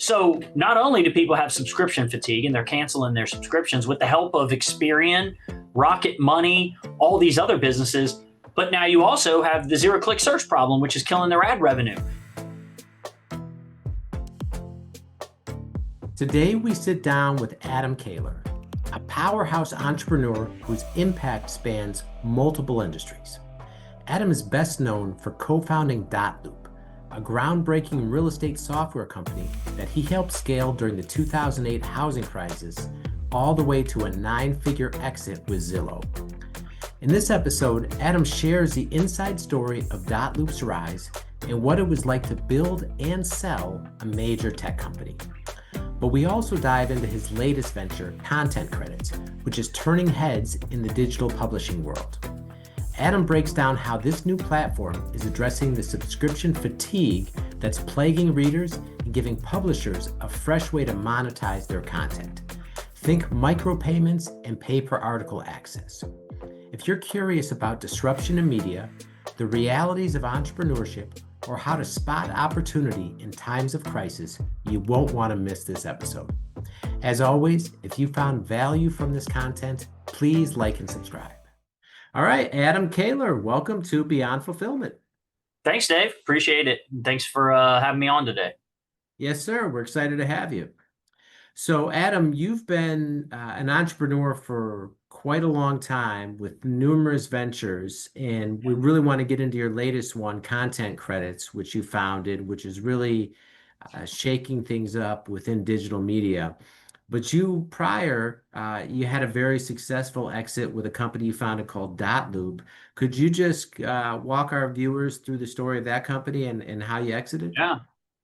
So not only do people have subscription fatigue and they're canceling their subscriptions with the help of Experian, Rocket Money, all these other businesses, but now you also have the zero-click search problem, which is killing their ad revenue. Today, we sit down with Adam Koehler, a powerhouse entrepreneur whose impact spans multiple industries. Adam is best known for co-founding DotLoop, a groundbreaking real estate software company that he helped scale during the 2008 housing crisis, all the way to a 9-figure exit with Zillow. In this episode, Adam shares the inside story of DotLoop's rise and what it was like to build and sell a major tech company. But we also dive into his latest venture, Content Credits, which is turning heads in the digital publishing world. Adam breaks down how this new platform is addressing the subscription fatigue that's plaguing readers and giving publishers a fresh way to monetize their content. Think micropayments and pay-per-article access. If you're curious about disruption in media, the realities of entrepreneurship, or how to spot opportunity in times of crisis, you won't want to miss this episode. As always, if you found value from this content, please like and subscribe. All right, Adam Koehler, welcome to Beyond Fulfillment. Thanks, Dave. Appreciate it. Thanks for having me on today. Yes, sir. We're excited to have you. So, Adam, you've been an entrepreneur for quite a long time with numerous ventures, and we really want to get into your latest one, Content Credits, which you founded, which is really shaking things up within digital media. But you had a very successful exit with a company you founded called DotLoop. Could you just walk our viewers through the story of that company and how you exited?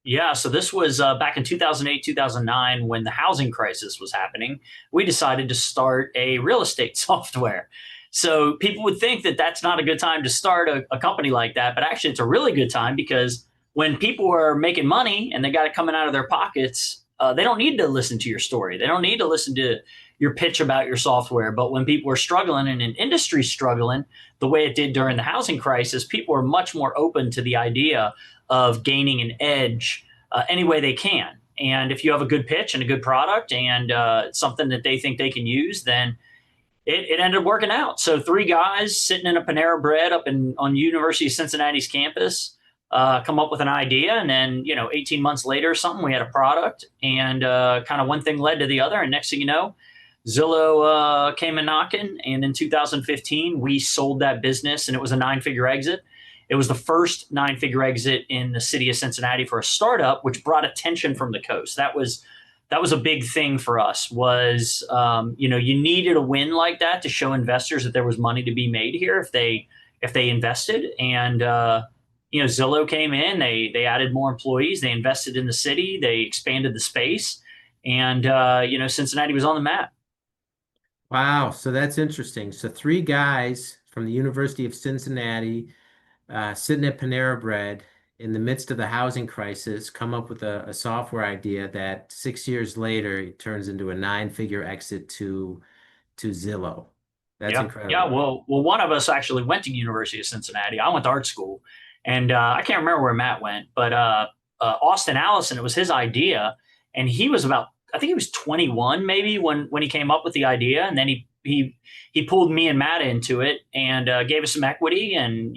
Yeah. So this was back in 2008, 2009, when the housing crisis was happening. We decided to start a real estate software. So people would think that that's not a good time to start a company like that. But actually, it's a really good time because when people are making money and they got it coming out of their pockets, they don't need to listen to your story. They don't need to listen to your pitch about your software. But when people are struggling and an industry struggling the way it did during the housing crisis, people are much more open to the idea of gaining an edge any way they can. And if you have a good pitch and a good product and something that they think they can use, then it ended up working out. So 3 guys sitting in a Panera Bread up on University of Cincinnati's campus come up with an idea, and then 18 months later or something, we had a product, and kind of one thing led to the other, and next thing you know, Zillow came in knocking, and in 2015 we sold that business, and it was a 9-figure exit. It was the first 9-figure exit in the city of Cincinnati for a startup, which brought attention from the coast. That was a big thing for us. Was you needed a win like that to show investors that there was money to be made here if they invested. And Zillow came in. They added more employees. They invested in the city. They expanded the space, and Cincinnati was on the map. Wow, so that's interesting. So 3 guys from the University of Cincinnati. Sitting at Panera Bread in the midst of the housing crisis, come up with a software idea that 6 years later turns into a 9-figure exit to Zillow. That's incredible. Yeah. Well, one of us actually went to University of Cincinnati. I went to art school, and I can't remember where Matt went, but Austin Allison, it was his idea, and he was I think he was 21 maybe when he came up with the idea, and then he pulled me and Matt into it and gave us some equity, and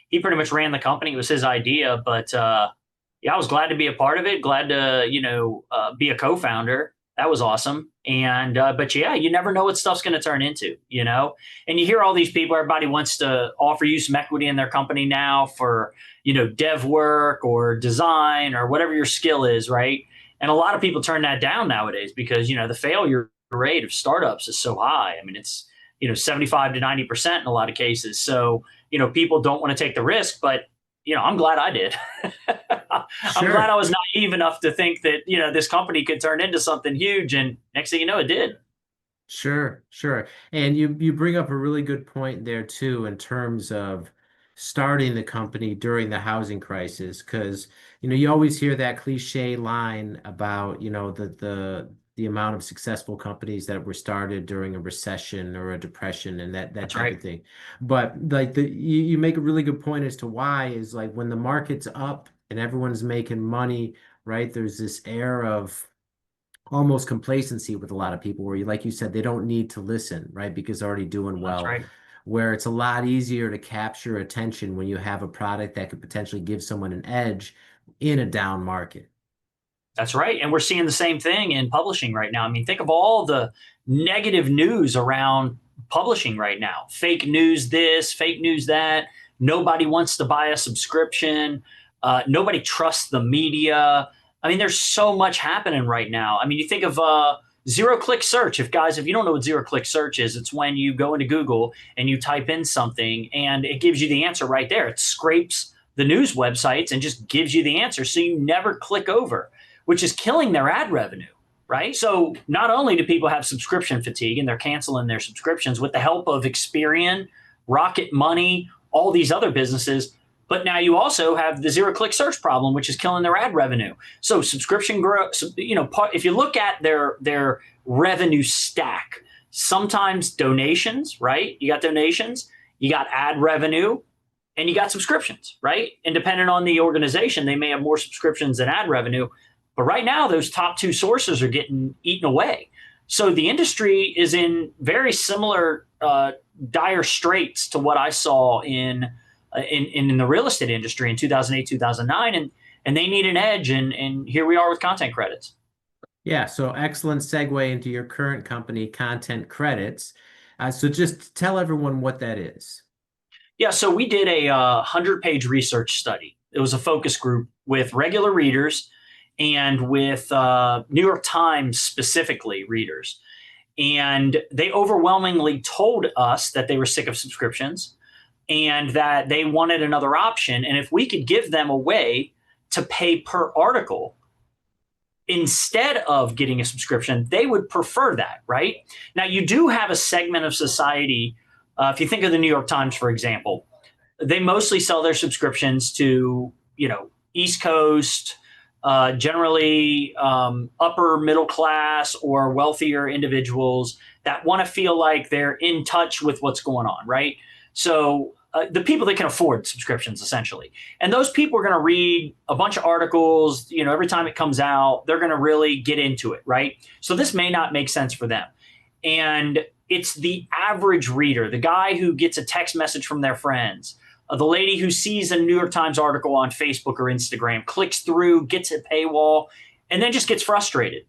he pretty much ran the company. It was his idea, but I was glad to be a part of it. Glad to be a co-founder. That was awesome. And but you never know what stuff's going to turn into, And you hear all these people. Everybody wants to offer you some equity in their company now for dev work or design or whatever your skill is, right? And a lot of people turn that down nowadays because the failure rate of startups is so high. I mean, it's 75 to 90% in a lot of cases. So people don't want to take the risk, but I'm glad I did. I'm glad I was naive enough to think that this company could turn into something huge, and next thing you know, it did. Sure. And you bring up a really good point there too, in terms of starting the company during the housing crisis, because you always hear that cliche line about the amount of successful companies that were started during a recession or a depression and that That's type right. of thing. But like you make a really good point as to why is like when the market's up and everyone's making money, right? There's this air of almost complacency with a lot of people where you, like you said, they don't need to listen, right? Because they're already doing That's well. right. Where it's a lot easier to capture attention when you have a product that could potentially give someone an edge in a down market. That's right. And we're seeing the same thing in publishing right now. I mean, think of all the negative news around publishing right now. Fake news this, fake news that. Nobody wants to buy a subscription. Nobody trusts the media. I mean, there's so much happening right now. I mean, you think of zero click search. If you don't know what zero click search is, it's when you go into Google and you type in something and it gives you the answer right there. It scrapes the news websites and just gives you the answer. So you never click over, which is killing their ad revenue, right? So not only do people have subscription fatigue and they're canceling their subscriptions with the help of Experian, Rocket Money, all these other businesses, but now you also have the zero click search problem, which is killing their ad revenue. So subscription growth, if you look at their revenue stack, sometimes donations, right? You got donations, you got ad revenue, and you got subscriptions, right? And depending on the organization, they may have more subscriptions than ad revenue. But right now, those top two sources are getting eaten away. So the industry is in very similar dire straits to what I saw in the real estate industry in 2008, 2009, and they need an edge. And here we are with content credits. Yeah, so excellent segue into your current company, Content Credits. So just tell everyone what that is. Yeah, so we did a 100-page research study. It was a focus group with regular readers and with New York Times specifically readers. And they overwhelmingly told us that they were sick of subscriptions and that they wanted another option. And if we could give them a way to pay per article instead of getting a subscription, they would prefer that, right? Now, you do have a segment of society. If you think of the New York Times, for example, they mostly sell their subscriptions to, East Coast, generally upper middle class or wealthier individuals that want to feel like they're in touch with what's going on, right? So the people that can afford subscriptions, essentially. And those people are going to read a bunch of articles, every time it comes out, they're going to really get into it, right? So this may not make sense for them. And it's the average reader, the guy who gets a text message from their friends, the lady who sees a New York Times article on Facebook or Instagram, clicks through, gets a paywall, and then just gets frustrated.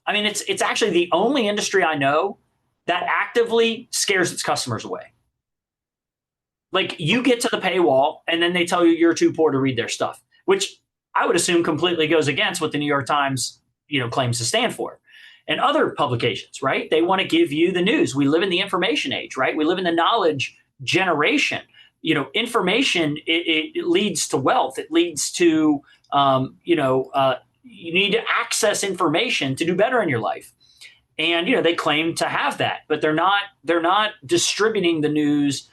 I mean, it's actually the only industry I know that actively scares its customers away. Like, you get to the paywall and then they tell you you're too poor to read their stuff, which I would assume completely goes against what the New York Times, claims to stand for. And other publications, right? They want to give you the news. We live in the information age, right? We live in the knowledge generation. Information, it leads to wealth. It leads to, you need to access information to do better in your life. And, they claim to have that, but they're not distributing the news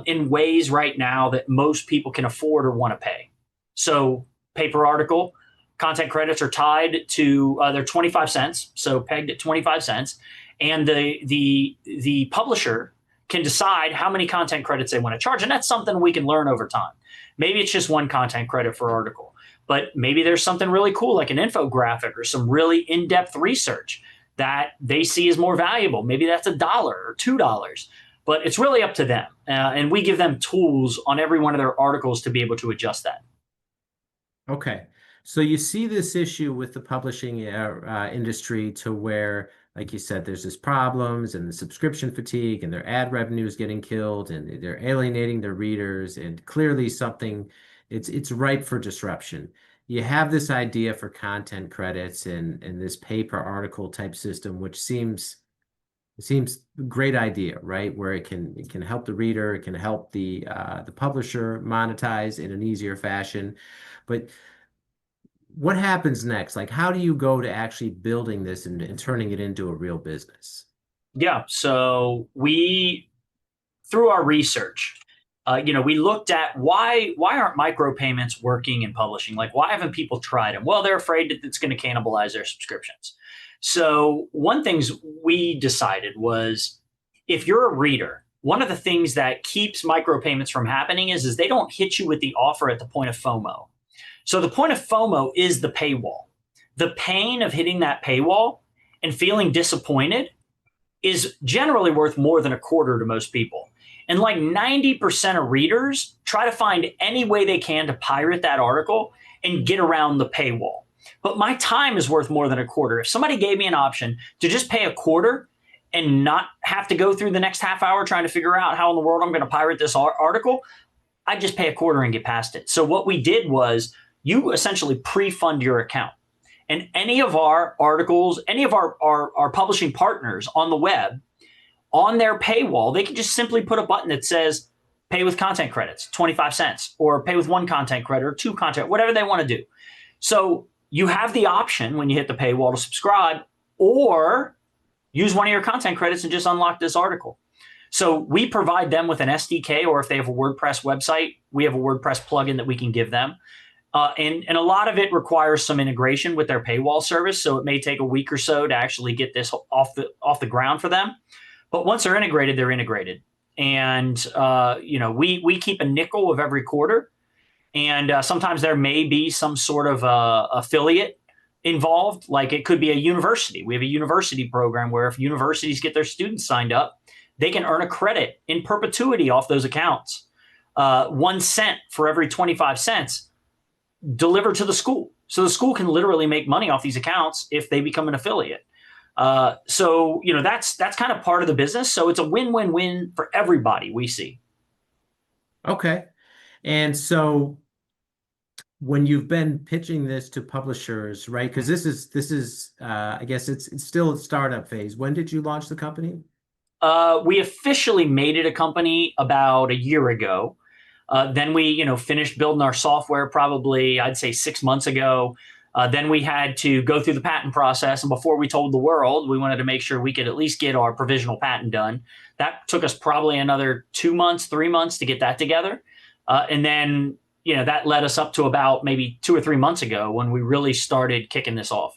in ways right now that most people can afford or want to pay. So paper article, content credits are tied to they're 25 cents, so pegged at 25 cents, and the publisher can decide how many content credits they want to charge, and that's something we can learn over time. Maybe it's just one content credit per article, but maybe there's something really cool like an infographic or some really in-depth research that they see as more valuable. Maybe that's $1 or $2, but it's really up to them, and we give them tools on every one of their articles to be able to adjust that. Okay. So you see this issue with the publishing industry to where, like you said, there's this problems and the subscription fatigue and their ad revenue is getting killed and they're alienating their readers, and clearly it's ripe for disruption. You have this idea for content credits and this pay per article type system, which seems a great idea, right? Where it can help the reader, it can help the publisher monetize in an easier fashion, but what happens next? Like, how do you go to actually building this and turning it into a real business? Yeah. So through our research, we looked at why aren't micropayments working in publishing? Like, why haven't people tried them? Well, they're afraid that it's going to cannibalize their subscriptions. So one things we decided was, if you're a reader, one of the things that keeps micropayments from happening is they don't hit you with the offer at the point of FOMO. So the point of FOMO is the paywall. the pain of hitting that paywall and feeling disappointed is generally worth more than a quarter to most people. And like 90% of readers try to find any way they can to pirate that article and get around the paywall. But my time is worth more than a quarter. If somebody gave me an option to just pay a quarter and not have to go through the next half hour trying to figure out how in the world I'm going to pirate this article, I just pay a quarter and get past it. So what we did was you essentially pre-fund your account. And any of our articles, any of our publishing partners on the web, on their paywall, they can just simply put a button that says pay with content credits, 25 cents, or pay with one content credit or two content, whatever they want to do. So you have the option when you hit the paywall to subscribe or use one of your content credits and just unlock this article. So we provide them with an SDK, or if they have a WordPress website, we have a WordPress plugin that we can give them. And a lot of it requires some integration with their paywall service. So it may take a week or so to actually get this off the ground for them. But once they're integrated, they're integrated. And, we keep a nickel of every quarter. And sometimes there may be some sort of affiliate involved. Like it could be a university. We have a university program where if universities get their students signed up, they can earn a credit in perpetuity off those accounts. 1 cent for every 25 cents delivered to the school. So the school can literally make money off these accounts if they become an affiliate. So that's kind of part of the business. So it's a win-win-win for everybody we see. Okay. And so when you've been pitching this to publishers, right? Because this is I guess it's still a startup phase. When did you launch the company? We officially made it a company about a year ago. Then we, finished building our software probably, I'd say 6 months ago. Then we had to go through the patent process. And before we told the world, we wanted to make sure we could at least get our provisional patent done. That took us probably another 2 months, 3 months to get that together. And then, that led us up to about maybe 2 or 3 months ago when we really started kicking this off.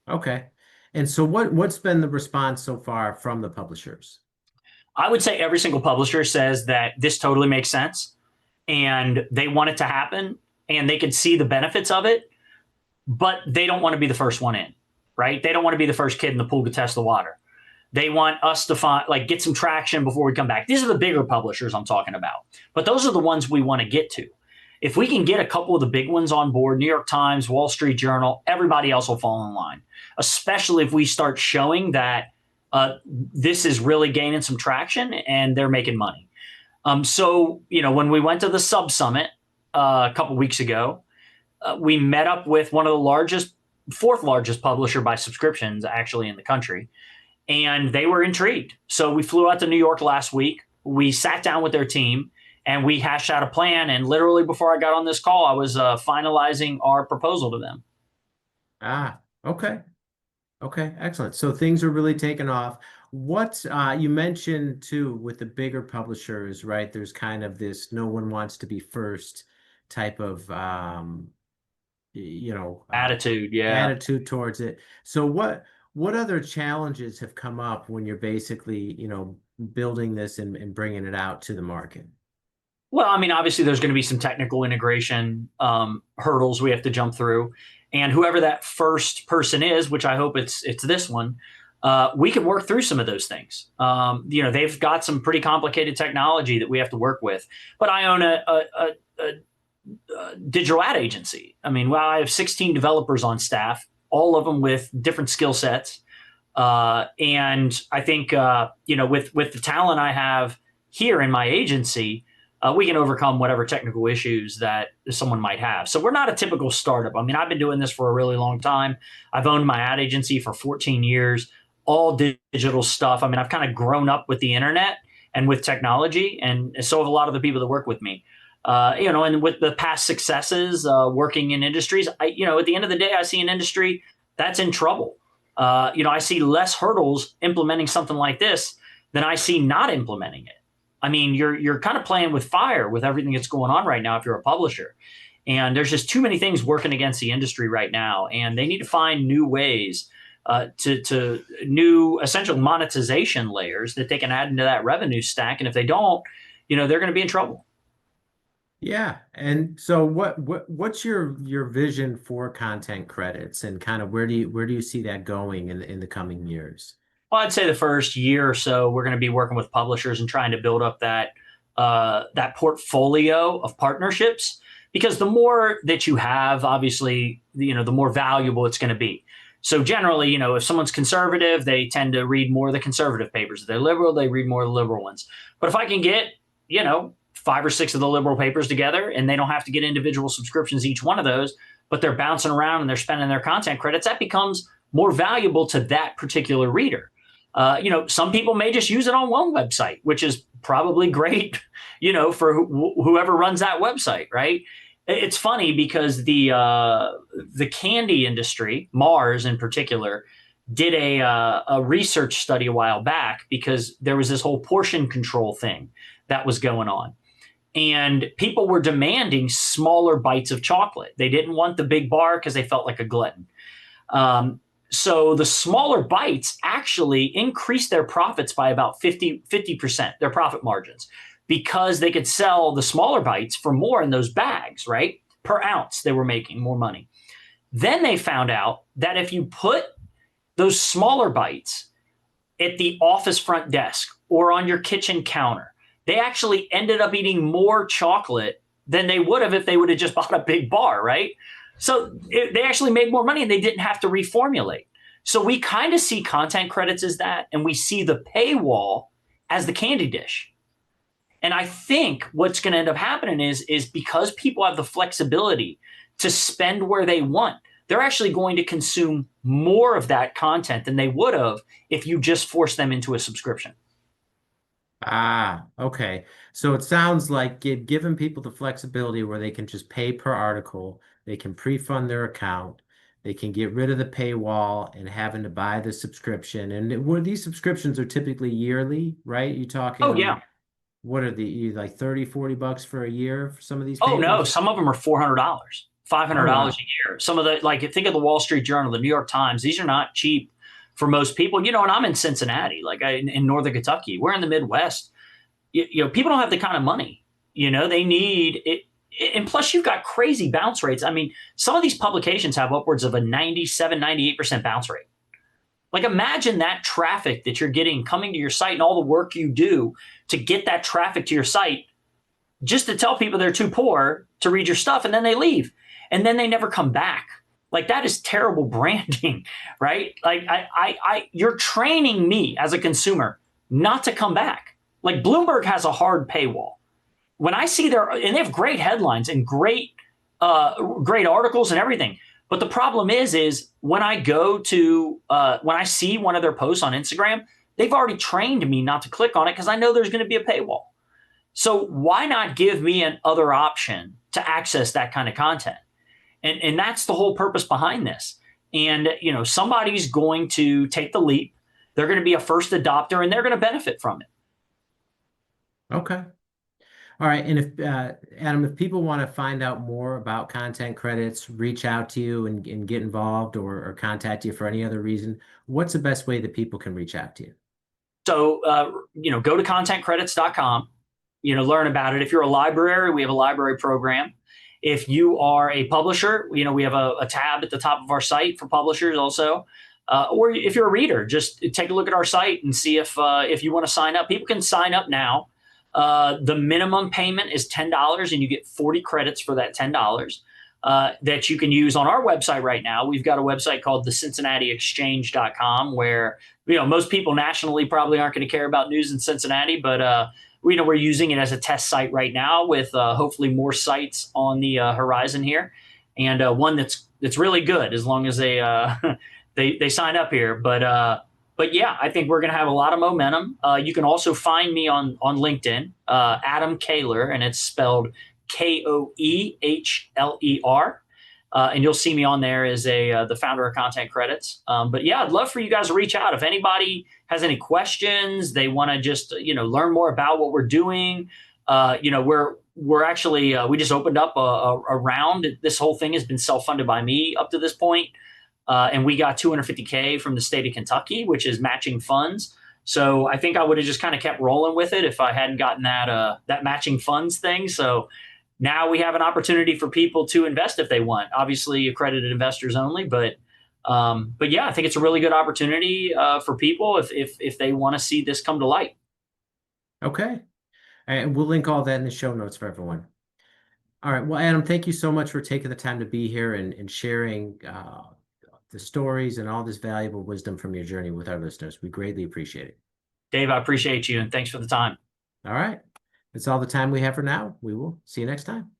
Okay. And so what's been the response so far from the publishers? I would say every single publisher says that this totally makes sense and they want it to happen and they can see the benefits of it, but they don't want to be the first one in, right? They don't want to be the first kid in the pool to test the water. They want us to get some traction before we come back. These are the bigger publishers I'm talking about, but those are the ones we want to get to. If we can get a couple of the big ones on board, New York Times, Wall Street Journal, everybody else will fall in line, especially if we start showing that this is really gaining some traction and they're making money. So, when we went to the Sub Summit a couple weeks ago, we met up with one of the fourth largest publisher by subscriptions actually in the country, and they were intrigued. So we flew out to New York last week. We sat down with their team and we hashed out a plan. And literally before I got on this call, I was finalizing our proposal to them. Okay. Okay, excellent. So things are really taking off. What you mentioned too with the bigger publishers, right? There's kind of this no one wants to be first type of attitude, attitude towards it. So what other challenges have come up when you're basically, building this and bringing it out to the market? Well, I mean, obviously there's going to be some technical integration hurdles we have to jump through. And whoever that first person is, which I hope it's this one, we can work through some of those things. They've got some pretty complicated technology that we have to work with. But I own a digital ad agency. I mean, I have 16 developers on staff, all of them with different skill sets. And I think, with the talent I have here in my agency, we can overcome whatever technical issues that someone might have. So we're not a typical startup. I mean, I've been doing this for a really long time. I've owned my ad agency for 14 years, all digital stuff. I mean, I've kind of grown up with the internet and with technology, and so have a lot of the people that work with me. And with the past successes working in industries, at the end of the day, I see an industry that's in trouble. I see less hurdles implementing something like this than I see not implementing it. I mean, you're kind of playing with fire with everything that's going on right now if you're a publisher. And there's just too many things working against the industry right now. And they need to find new ways to new essential monetization layers that they can add into that revenue stack. And if they don't, they're going to be in trouble. Yeah. And so what's your vision for content credits and kind of where do you see that going in the coming years? Well, I'd say the first year or so, we're going to be working with publishers and trying to build up that portfolio of partnerships. Because the more that you have, obviously, the more valuable it's going to be. So generally, if someone's conservative, they tend to read more of the conservative papers. If they're liberal, they read more of the liberal ones. But if I can get, 5 or 6 of the liberal papers together, and they don't have to get individual subscriptions each one of those, but they're bouncing around and they're spending their content credits, that becomes more valuable to that particular reader. Some people may just use it on one website, which is probably great, for whoever runs that website, right? It's funny because the candy industry, Mars in particular, did a research study a while back because there was this whole portion control thing that was going on. And people were demanding smaller bites of chocolate. They didn't want the big bar because they felt like a glutton. So the smaller bites actually increased their profits by about 50%, their profit margins, because they could sell the smaller bites for more in those bags, right? Per ounce, they were making more money. Then they found out that if you put those smaller bites at the office front desk or on your kitchen counter, they actually ended up eating more chocolate than they would have if they would have just bought a big bar, right? So they actually made more money and they didn't have to reformulate. So we kind of see content credits as that, and we see the paywall as the candy dish. And I think what's going to end up happening is because people have the flexibility to spend where they want, they're actually going to consume more of that content than they would have if you just forced them into a subscription. Ah, okay. So it sounds like giving people the flexibility where they can just pay per article, they can pre-fund their account, they can get rid of the paywall and having to buy the subscription. And where these subscriptions are typically yearly, right? You Oh, talking, yeah. what are like 30, $40 for a year for some of these Oh, no. papers? Some of them are $400, Oh, $500 wow. a year. Some of the, like, think of the Wall Street Journal, the New York Times. These are not cheap for most people, and I'm in Cincinnati, like in Northern Kentucky. We're in the Midwest. People don't have the kind of money, they need it. And plus you've got crazy bounce rates. I mean, some of these publications have upwards of a 97, 98% bounce rate. Like imagine that traffic that you're getting coming to your site and all the work you do to get that traffic to your site just to tell people they're too poor to read your stuff. And then they leave and then they never come back. Like that is terrible branding, right? Like you're training me as a consumer not to come back. Like Bloomberg has a hard paywall. When I see and they have great headlines and great articles and everything. But the problem is when I when I see one of their posts on Instagram, they've already trained me not to click on it because I know there's going to be a paywall. So why not give me an other option to access that kind of content? And that's the whole purpose behind this. And, somebody's going to take the leap. They're going to be a first adopter and they're going to benefit from it. Okay. All right. And if Adam, if people want to find out more about content credits, reach out to you and get involved or contact you for any other reason, what's the best way that people can reach out to you? So, go to contentcredits.com, learn about it. If you're a library, we have a library program. If you are a publisher, we have a tab at the top of our site for publishers also. Or if you're a reader, just take a look at our site and see if you want to sign up. People can sign up now. The minimum payment is $10 and you get 40 credits for that $10 that you can use on our website right now. We've got a website called the CincinnatiExchange.com where, most people nationally probably aren't going to care about news in Cincinnati, but we're using it as a test site right now with hopefully more sites on the horizon here, and one that's really good as long as they they sign up here. But yeah, I think we're going to have a lot of momentum. You can also find me on LinkedIn, Adam Koehler, and it's spelled Koehler. And you'll see me on there as the founder of Content Credits. But yeah, I'd love for you guys to reach out if anybody has any questions. They want to just learn more about what we're doing. We're actually we just opened up a round. This whole thing has been self-funded by me up to this point. And we got $250K from the state of Kentucky, which is matching funds. So I think I would have just kind of kept rolling with it if I hadn't gotten that matching funds thing. So now we have an opportunity for people to invest if they want. Obviously, accredited investors only, but yeah, I think it's a really good opportunity for people if they want to see this come to light. Okay. And we'll link all that in the show notes for everyone. All right. Well, Adam, thank you so much for taking the time to be here and sharing the stories and all this valuable wisdom from your journey with our listeners. We greatly appreciate it. Dave, I appreciate you, and thanks for the time. All right. That's all the time we have for now. We will see you next time.